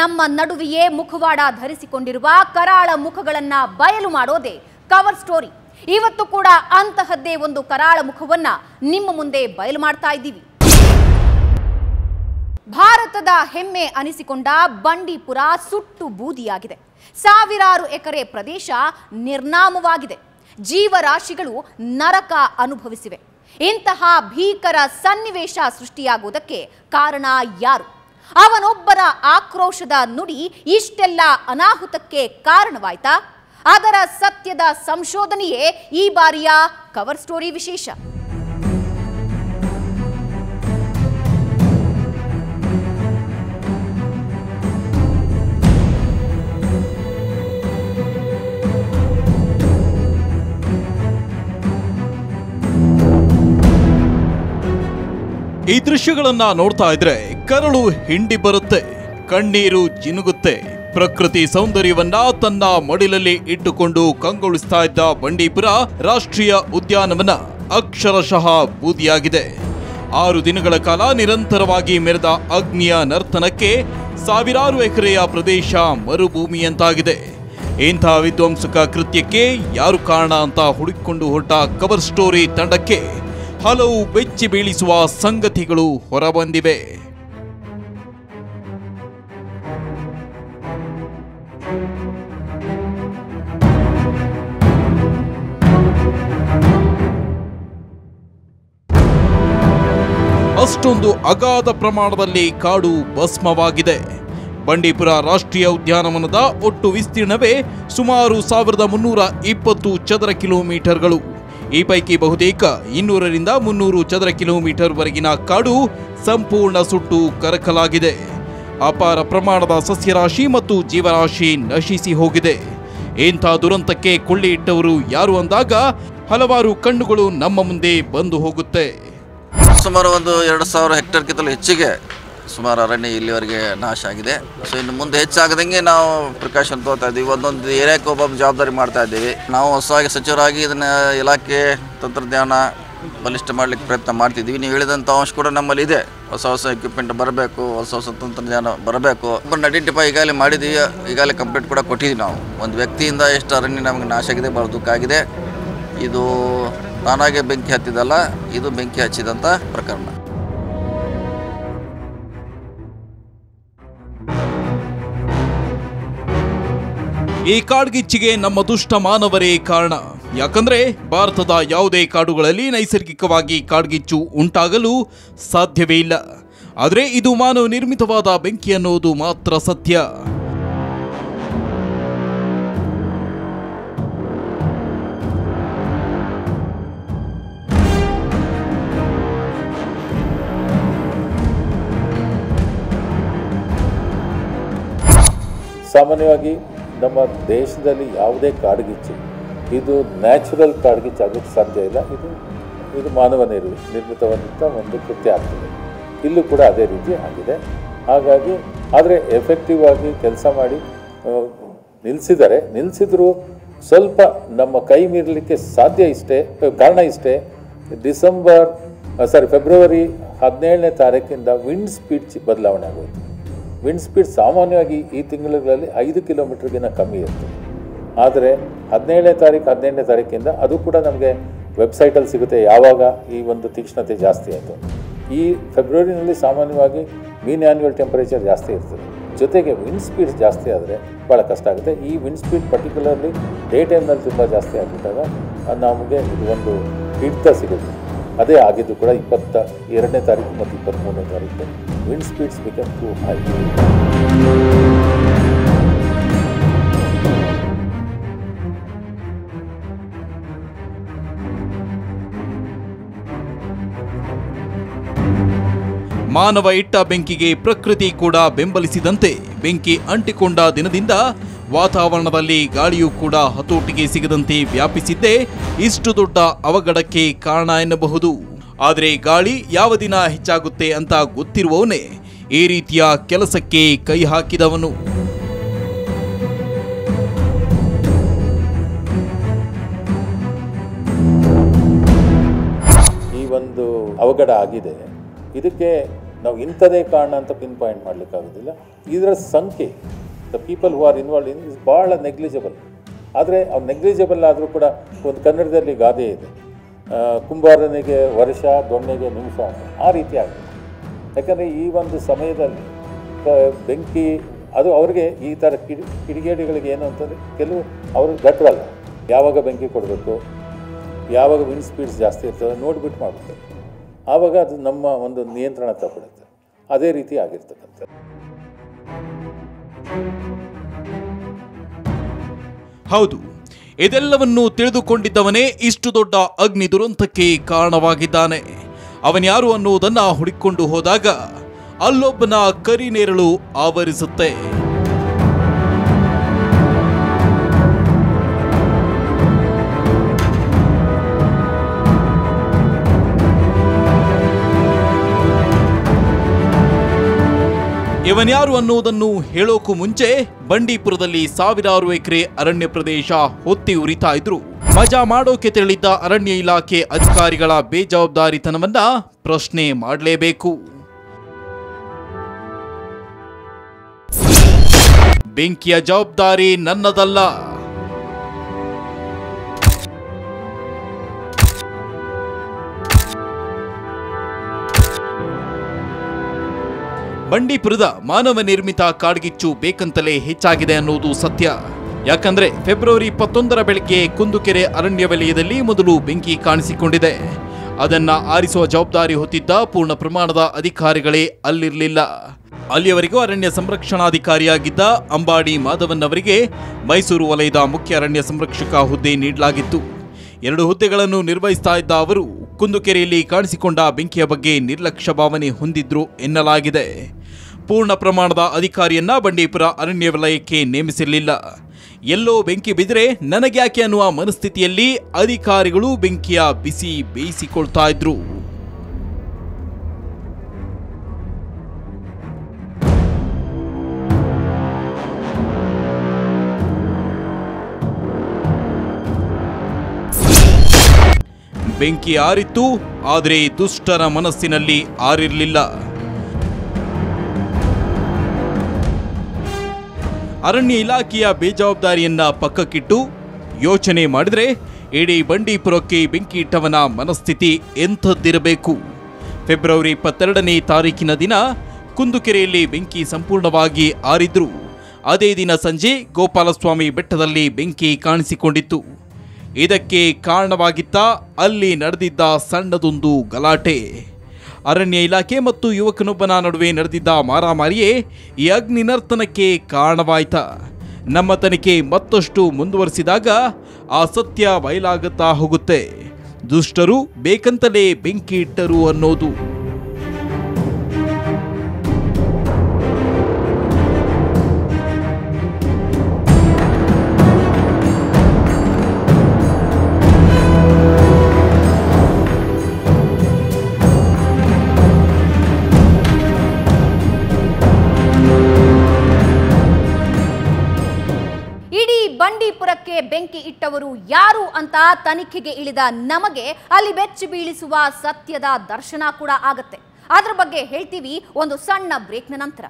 ನಮ್ಮ ನಡುವೆಯೇ ಮುಖವಾಡ ಧರಿಸಿಕೊಂಡಿರುವ ಕರಾಳ ಮುಖಗಳನ್ನ ಬಯಲು ಮಾಡೋದೇ ಕವರ್ ಸ್ಟೋರಿ. ಇವತ್ತು ಕೂಡ ಅಂತಹದ್ದೇ ಒಂದು ಕರಾಳ ಮುಖವನ್ನ ನಿಮ್ಮ ಮುಂದೆ ಬಯಲು ಮಾಡ್ತಾ ಇದ್ದೀವಿ. ಭಾರತದ ಹೆಮ್ಮೆ ಅನಿಸಿಕೊಂಡ ಬಂಡೀಪುರ ಸುಟ್ಟು ಬೂದಿಯಾಗಿದೆ. ಸಾವಿರಾರು ಎಕರೆ ಪ್ರದೇಶ ನಿರ್ನಾಮವಾಗಿದೆ. ಜೀವರಾಶಿಗಳು ನರಕ ಅನುಭವಿಸಿವೆ. ಇಂತಹ ಭೀಕರ ಸನ್ನಿವೇಶ ಸೃಷ್ಟಿಯಾಗುವುದಕ್ಕೆ ಕಾರಣ ಯಾರು? ಅವನೊಬ್ಬರ ಆಕ್ರೋಶದ ನುಡಿ ಇಷ್ಟೆಲ್ಲ ಅನಾಹುತಕ್ಕೆ ಕಾರಣವಾಯ್ತಾ? ಅದರ ಸತ್ಯದ ಸಂಶೋಧನೆಯೇ ಈ ಬಾರಿಯ ಕವರ್ ಸ್ಟೋರಿ ವಿಶೇಷ. ಈ ದೃಶ್ಯಗಳನ್ನ ನೋಡ್ತಾ ಇದ್ರೆ ಕರಳು ಹಿಂಡಿ ಬರುತ್ತೆ, ಕಣ್ಣೀರು ಜಿನುಗುತ್ತೆ. ಪ್ರಕೃತಿ ಸೌಂದರ್ಯವನ್ನ ತನ್ನ ಮಡಿಲಲ್ಲಿ ಇಟ್ಟುಕೊಂಡು ಕಂಗೊಳಿಸ್ತಾ ಇದ್ದ ಬಂಡೀಪುರ ರಾಷ್ಟ್ರೀಯ ಉದ್ಯಾನವನ ಅಕ್ಷರಶಃ ಬೂದಿಯಾಗಿದೆ. 6 ದಿನಗಳ ಕಾಲ ನಿರಂತರವಾಗಿ ಮೆರೆದ ಅಗ್ನಿಯ ನರ್ತನಕ್ಕೆ ಸಾವಿರಾರು ಎಕರೆಯ ಪ್ರದೇಶ ಮರುಭೂಮಿಯಂತಾಗಿದೆ. ಇಂಥ ವಿಧ್ವಂಸಕ ಕೃತ್ಯಕ್ಕೆ ಯಾರು ಕಾರಣ ಅಂತ ಹುಡುಕಿಕೊಂಡು ಹೊರಟ ಕವರ್ ಸ್ಟೋರಿ ತಂಡಕ್ಕೆ ಹಲವು ಬೆಚ್ಚಿ ಬೀಳಿಸುವ ಸಂಗತಿಗಳು ಹೊರಬಂದಿವೆ. ಅಷ್ಟೊಂದು ಅಗಾಧ ಪ್ರಮಾಣದಲ್ಲಿ ಕಾಡು ಭಸ್ಮವಾಗಿದೆ. ಬಂಡೀಪುರ ರಾಷ್ಟ್ರೀಯ ಉದ್ಯಾನವನದ ಒಟ್ಟು ವಿಸ್ತೀರ್ಣವೇ ಸುಮಾರು 1320 ಚದರ ಕಿಲೋಮೀಟರ್ಗಳು. ಈ ಪೈಕಿ ಬಹುತೇಕ 200ರಿಂದ 300 ಚದರ ಕಿಲೋಮೀಟರ್ ವರೆಗಿನ ಕಾಡು ಸಂಪೂರ್ಣ ಸುಟ್ಟು ಕರಕಲಾಗಿದೆ. ಅಪಾರ ಪ್ರಮಾಣದ ಸಸ್ಯರಾಶಿ ಮತ್ತು ಜೀವರಾಶಿ ನಶಿಸಿ ಹೋಗಿದೆ. ಇಂಥ ದುರಂತಕ್ಕೆ ಕೊಳ್ಳಿ ಇಟ್ಟವರು ಯಾರು ಅಂದಾಗ ಹಲವಾರು ಕಣ್ಣುಗಳು ನಮ್ಮ ಮುಂದೆ ಬಂದು ಹೋಗುತ್ತೆ. ಸುಮಾರು ಒಂದು 2000 ಹೆಕ್ಟೇರ್ಗಿಂತಲೂ ಹೆಚ್ಚಿಗೆ ಸುಮಾರು ಅರಣ್ಯ ಇಲ್ಲಿವರೆಗೆ ನಾಶ ಆಗಿದೆ. ಸೊ ಇನ್ನು ಮುಂದೆ ಹೆಚ್ಚಾಗದಂಗೆ ನಾವು ಪ್ರಿಕಾಷನ್ ತಗೋತಾ ಇದ್ದೀವಿ. ಒಂದೊಂದು ಏರಿಯಾಕ್ಕೆ ಒಬ್ಬೊಬ್ಬ ಜವಾಬ್ದಾರಿ ಮಾಡ್ತಾ ಇದ್ದೀವಿ. ನಾವು ಹೊಸದಾಗಿ ಸಚಿವರಾಗಿ ಇದನ್ನ ಇಲಾಖೆ ತಂತ್ರಜ್ಞಾನ ಬಲಿಷ್ಠ ಮಾಡಲಿಕ್ಕೆ ಪ್ರಯತ್ನ ಮಾಡ್ತಿದ್ದೀವಿ. ನೀವು ಹೇಳಿದಂಥ ಅಂಶ ಕೂಡ ನಮ್ಮಲ್ಲಿ ಇದೆ. ಹೊಸ ಎಕ್ವಿಪ್ಮೆಂಟ್ ಬರಬೇಕು, ಹೊಸ ತಂತ್ರಜ್ಞಾನ ಬರಬೇಕು. ಒಬ್ಬರನ್ನ ಐಡೆಂಟಿಫೈ ಈಗಾಗಲೇ ಮಾಡಿದ್ದೀವಿ, ಈಗಾಗಲೇ ಕಂಪ್ಲೇಂಟ್ ಕೂಡ ಕೊಟ್ಟಿದ್ದೀವಿ. ನಾವು ಒಂದು ವ್ಯಕ್ತಿಯಿಂದ ಎಷ್ಟು ಅರಣ್ಯ ನಮಗೆ ನಾಶ ಆಗಿದೆ, ಭಾಳ ದುಃಖ ಆಗಿದೆ. ಇದು ತಾನಾಗೆ ಬೆಂಕಿ ಹತ್ತಿದಲ್ಲ, ಇದು ಬೆಂಕಿ ಹಚ್ಚಿದಂಥ ಪ್ರಕರಣ. ಈ ಕಾಡ್ಗಿಚ್ಚಿಗೆ ನಮ್ಮ ದುಷ್ಟ ಮಾನವರೇ ಕಾರಣ. ಯಾಕಂದ್ರೆ ಭಾರತದ ಯಾವುದೇ ಕಾಡುಗಳಲ್ಲಿ ನೈಸರ್ಗಿಕವಾಗಿ ಕಾಡ್ಗಿಚ್ಚು ಉಂಟಾಗಲು ಸಾಧ್ಯವೇ ಇಲ್ಲ. ಆದರೆ ಇದು ಮಾನವ ನಿರ್ಮಿತವಾದ ಬೆಂಕಿ ಅನ್ನೋದು ಮಾತ್ರ ಸತ್ಯ. ಸಾಮಾನ್ಯವಾಗಿ ನಮ್ಮ ದೇಶದಲ್ಲಿ ಯಾವುದೇ ಕಾಡ್ಗಿಚ್ಚು ಇದು ನ್ಯಾಚುರಲ್ ಕಾಡ್ಗಿಚ್ಚು ಆಗೋಕ್ಕೆ ಸಾಧ್ಯ ಇಲ್ಲ. ಇದು ಮಾನವ ನಿರ್ಮಿತವಾದಂಥ ಒಂದು ಕೃತ್ಯ ಆಗ್ತದೆ. ಇಲ್ಲೂ ಕೂಡ ಅದೇ ರೀತಿ ಆಗಿದೆ. ಹಾಗಾಗಿ ಆದರೆ ಎಫೆಕ್ಟಿವ್ ಆಗಿ ಕೆಲಸ ಮಾಡಿ ನಿಲ್ಲಿಸಿದರೂ ಸ್ವಲ್ಪ ನಮ್ಮ ಕೈ ಮೀರಲಿಕ್ಕೆ ಕಾರಣ ಇಷ್ಟೇ. ಫೆಬ್ರವರಿ 17ನೇ ತಾರೀಕಿಂದ ವಿಂಡ್ ಸ್ಪೀಡ್ ಬದಲಾವಣೆ ಆಗೋಯ್ತು. ವಿಂಡ್ ಸ್ಪೀಡ್ ಸಾಮಾನ್ಯವಾಗಿ ಈ ತಿಂಗಳುಗಳಲ್ಲಿ 5 ಕಿಲೋಮೀಟರ್ಗಿಂತ ಕಮ್ಮಿ ಇರ್ತದೆ. ಆದರೆ 17ನೇ ತಾರೀಕಿಂದ ಅದು ಕೂಡ ನಮಗೆ ವೆಬ್ಸೈಟಲ್ಲಿ ಸಿಗುತ್ತೆ ಯಾವಾಗ ಈ ಒಂದು ತೀಕ್ಷ್ಣತೆ ಜಾಸ್ತಿ ಆಯಿತು. ಈ ಫೆಬ್ರವರಿನಲ್ಲಿ ಸಾಮಾನ್ಯವಾಗಿ ಮೀನ್ ಆ್ಯನ್ಯುವಲ್ ಟೆಂಪರೇಚರ್ ಜಾಸ್ತಿ ಇರ್ತದೆ. ಜೊತೆಗೆ ವಿಂಡ್ ಸ್ಪೀಡ್ ಜಾಸ್ತಿ ಆದರೆ ಭಾಳ ಕಷ್ಟ ಆಗುತ್ತೆ. ಈ ವಿಂಡ್ ಸ್ಪೀಡ್ ಪರ್ಟಿಕ್ಯುಲರ್ಲಿ ಡೇ ಟೈಮ್ನಲ್ಲಿ ತುಂಬ ಜಾಸ್ತಿ ಆಗಿಬಿಟ್ಟಾಗ ನಮಗೆ ಇದು ಒಂದು ಹಿಡಿತ ಸಿಗುತ್ತೆ. ಅದೇ ಆಗಿದ್ದು ಕೂಡ 22ನೇ ತಾರೀಕು ಮತ್ತು 23ನೇ ತಾರೀಕು wind speeds become to high. ಮಾನವ ಇಟ್ಟ ಬೆಂಕಿಗೆ ಪ್ರಕೃತಿ ಕೂಡ ಬೆಂಬಲಿಸಿದಂತೆ ಬೆಂಕಿ ಅಂಟಿಕೊಂಡ ದಿನದಿಂದ ವಾತಾವರಣದಲ್ಲಿ ಗಾಳಿಯೂ ಕೂಡ ಹತೋಟಿಗೆ ಸಿಗದಂತೆ ವ್ಯಾಪಿಸಿದ್ದೇ ಇಷ್ಟು ದೊಡ್ಡ ಅವಘಡಕ್ಕೆ ಕಾರಣ ಎನ್ನಬಹುದು. ಆದರೆ ಗಾಳಿ ಯಾವ ದಿನ ಹೆಚ್ಚಾಗುತ್ತೆ ಅಂತ ಗೊತ್ತಿರುವವನೇ ಈ ರೀತಿಯ ಕೆಲಸಕ್ಕೆ ಕೈ ಹಾಕಿದವನು. ಈ ಒಂದು ಅವಘಡ ಆಗಿದೆ. ಇದಕ್ಕೆ ನಾವು ಇಂಥದೇ ಕಾರಣ ಅಂತ ಪಿನ್ ಪಾಯಿಂಟ್ ಮಾಡಲಿಕ್ಕಾಗೋದಿಲ್ಲ. ಇದರ ಸಂಖ್ಯೆ the people who are involve in is ಭಾಳ ನೆಗ್ಲಿಜಿಬಲ್. ಆದರೆ ಅವ್ರು ನೆಗ್ಲಿಜಿಬಲ್ ಆದರೂ ಕೂಡ ಒಂದು ಕನ್ನಡದಲ್ಲಿ ಗಾದೆ ಇದೆ, ಕುಂಬಾರನಿಗೆ ವರ್ಷ ದೊಣ್ಣೆಗೆ ನಿಮಿಷ ಅಂತ. ಆ ರೀತಿ ಆಗುತ್ತೆ. ಯಾಕಂದರೆ ಈ ಒಂದು ಸಮಯದಲ್ಲಿ ಬೆಂಕಿ ಅದು ಅವ್ರಿಗೆ ಈ ಥರ ಕಿಡಿಗೇಡಿಗಳಿಗೆ ಏನು ಅಂತಂದರೆ ಕೆಲವು ಅವರು ಗಟ್ರಲ್ಲ, ಯಾವಾಗ ಬೆಂಕಿ ಕೊಡಬೇಕು, ಯಾವಾಗ ವಿಂಡ್ ಸ್ಪೀಡ್ಸ್ ಜಾಸ್ತಿ ಇರ್ತದೆ ನೋಡಿಬಿಟ್ಟು ಮಾಡ್ತಾರೆ. ಆವಾಗ ಅದು ನಮ್ಮ ಒಂದು ನಿಯಂತ್ರಣ ತಪ್ಪಿಡುತ್ತೆ. ಅದೇ ರೀತಿ ಆಗಿರ್ತಕ್ಕಂಥ. ಹೌದು, ಇದೆಲ್ಲವನ್ನೂ ತಿಳಿದುಕೊಂಡಿದ್ದವನೇ ಇಷ್ಟು ದೊಡ್ಡ ಅಗ್ನಿ ದುರಂತಕ್ಕೆ ಕಾರಣವಾಗಿದ್ದಾನೆ. ಅವನ್ಯಾರು ಅನ್ನುವುದನ್ನ ಹುಡುಕಿಕೊಂಡು ಹೋದಾಗ ಅಲ್ಲೊಬ್ಬನ ಕರಿನೇರಳು ಆವರಿಸುತ್ತೆ. ಇವನ್ಯಾರು ಅನ್ನುವುದನ್ನು ಹೇಳೋಕು ಮುಂಚೆ ಬಂಡೀಪುರದಲ್ಲಿ ಸಾವಿರಾರು ಎಕರೆ ಅರಣ್ಯ ಪ್ರದೇಶ ಹೊತ್ತಿ ಉರಿತಾ ಇದ್ರು. ಮಜಾ ಮಾಡೋಕೆ ತೆರಳಿದ್ದ ಅರಣ್ಯ ಇಲಾಖೆ ಅಧಿಕಾರಿಗಳ ಬೇಜವಾಬ್ದಾರಿತನವನ್ನ ಪ್ರಶ್ನೆ ಮಾಡಲೇಬೇಕು. ಬೆಂಕಿಯ ಜವಾಬ್ದಾರಿ ನನ್ನದಲ್ಲ. ಬಂಡೀಪುರದ ಮಾನವ ನಿರ್ಮಿತ ಕಾಡ್ಗಿಚ್ಚು ಬೇಕಂತಲೇ ಹೆಚ್ಚಾಗಿದೆ ಅನ್ನೋದು ಸತ್ಯ. ಯಾಕಂದ್ರೆ ಫೆಬ್ರವರಿ 21 ಬೆಳಗ್ಗೆ ಕುಂದುಕೆರೆ ಅರಣ್ಯ ವಲಯದಲ್ಲಿ ಮೊದಲು ಬೆಂಕಿ ಕಾಣಿಸಿಕೊಂಡಿದೆ. ಅದನ್ನ ಆರಿಸುವ ಜವಾಬ್ದಾರಿ ಹೊತ್ತಿದ್ದ ಪೂರ್ಣ ಪ್ರಮಾಣದ ಅಧಿಕಾರಿಗಳೇ ಅಲ್ಲಿರಲಿಲ್ಲ. ಅಲ್ಲಿಯವರೆಗೂ ಅರಣ್ಯ ಸಂರಕ್ಷಣಾಧಿಕಾರಿಯಾಗಿದ್ದ ಅಂಬಾಡಿ ಮಾಧವನ್ ಅವರಿಗೆ ಮೈಸೂರು ವಲಯದ ಮುಖ್ಯ ಅರಣ್ಯ ಸಂರಕ್ಷಕ ಹುದ್ದೆ ನೀಡಲಾಗಿತ್ತು. 2 ಹುದ್ದೆಗಳನ್ನು ನಿರ್ವಹಿಸ್ತಾ ಇದ್ದ ಅವರು ಕುಂದುಕೆರೆಯಲ್ಲಿ ಕಾಣಿಸಿಕೊಂಡ ಬೆಂಕಿಯ ಬಗ್ಗೆ ನಿರ್ಲಕ್ಷ್ಯ ಭಾವನೆ ಹೊಂದಿದ್ರು ಎನ್ನಲಾಗಿದೆ. ಪೂರ್ಣ ಪ್ರಮಾಣದ ಅಧಿಕಾರಿಯನ್ನ ಬಂಡೀಪುರ ಅರಣ್ಯ ವಲಯಕ್ಕೆ ನೇಮಿಸಿರಲಿಲ್ಲ. ಎಲ್ಲೋ ಬೆಂಕಿ ಬಿದ್ದರೆ ನನಗ್ಯಾಕೆ ಅನ್ನುವ ಮನಸ್ಥಿತಿಯಲ್ಲಿ ಅಧಿಕಾರಿಗಳು ಬೆಂಕಿಯ ಬಿಸಿ ಬೇಯಿಸಿಕೊಳ್ತಾ ಇದ್ರು. ಬೆಂಕಿ ಆರಿತ್ತು, ಆದರೆ ದುಷ್ಟರ ಮನಸ್ಸಿನಲ್ಲಿ ಆರಿರಲಿಲ್ಲ. ಅರಣ್ಯ ಇಲಾಖೆಯ ಬೇಜವಾಬ್ದಾರಿಯನ್ನ ಪಕ್ಕಕ್ಕಿಟ್ಟು ಯೋಚನೆ ಮಾಡಿದ್ರೆ ಇಡೀ ಬಂಡೀಪುರಕ್ಕೆ ಬೆಂಕಿ ಇಟ್ಟವನ ಮನಸ್ಥಿತಿ ಎಂಥದ್ದಿರಬೇಕು. ಫೆಬ್ರವರಿ 22ನೇ ತಾರೀಕಿನ ದಿನ ಕುಂದುಕೆರೆಯಲ್ಲಿ ಬೆಂಕಿ ಸಂಪೂರ್ಣವಾಗಿ ಆರಿದ್ರು. ಅದೇ ದಿನ ಸಂಜೆ ಗೋಪಾಲಸ್ವಾಮಿ ಬೆಟ್ಟದಲ್ಲಿ ಬೆಂಕಿ ಕಾಣಿಸಿಕೊಂಡಿತ್ತು. ಇದಕ್ಕೆ ಕಾರಣವಾಗಿತ್ತ ಅಲ್ಲಿ ನಡೆದಿದ್ದ ಸಣ್ಣದೊಂದು ಗಲಾಟೆ. ಅರಣ್ಯ ಇಲಾಖೆ ಮತ್ತು ಯುವಕನೊಬ್ಬನ ನಡುವೆ ನಡೆದಿದ್ದ ಮಾರಾಮಾರಿಯೇ ಈ ಅಗ್ನಿ ನರ್ತನಕ್ಕೆ ಕಾರಣವಾಯ್ತ. ನಮ್ಮ ತನಿಖೆ ಮತ್ತಷ್ಟು ಮುಂದುವರಿಸಿದಾಗ ಆ ಸತ್ಯ ಬಯಲಾಗುತ್ತಾ ಹೋಗುತ್ತೆ. ದುಷ್ಟರು ಬೇಕಂತಲೇ ಬೆಂಕಿ ಇಟ್ಟರು ಅನ್ನೋದು. ಬಂಡೀಪುರಕ್ಕೆ ಬೆಂಕಿ ಇಟ್ಟವರು ಯಾರು ಅಂತ ತನಿಖೆಗೆ ಇಳಿದ ನಮಗೆ ಅಲ್ಲಿ ಬೆಚ್ಚಿ ಬೀಳಿಸುವ ಸತ್ಯದ ದರ್ಶನ ಕೂಡ ಆಗತ್ತೆ. ಅದರ ಬಗ್ಗೆ ಹೇಳ್ತೀವಿ ಒಂದು ಸಣ್ಣ ಬ್ರೇಕ್ನ ನಂತರ.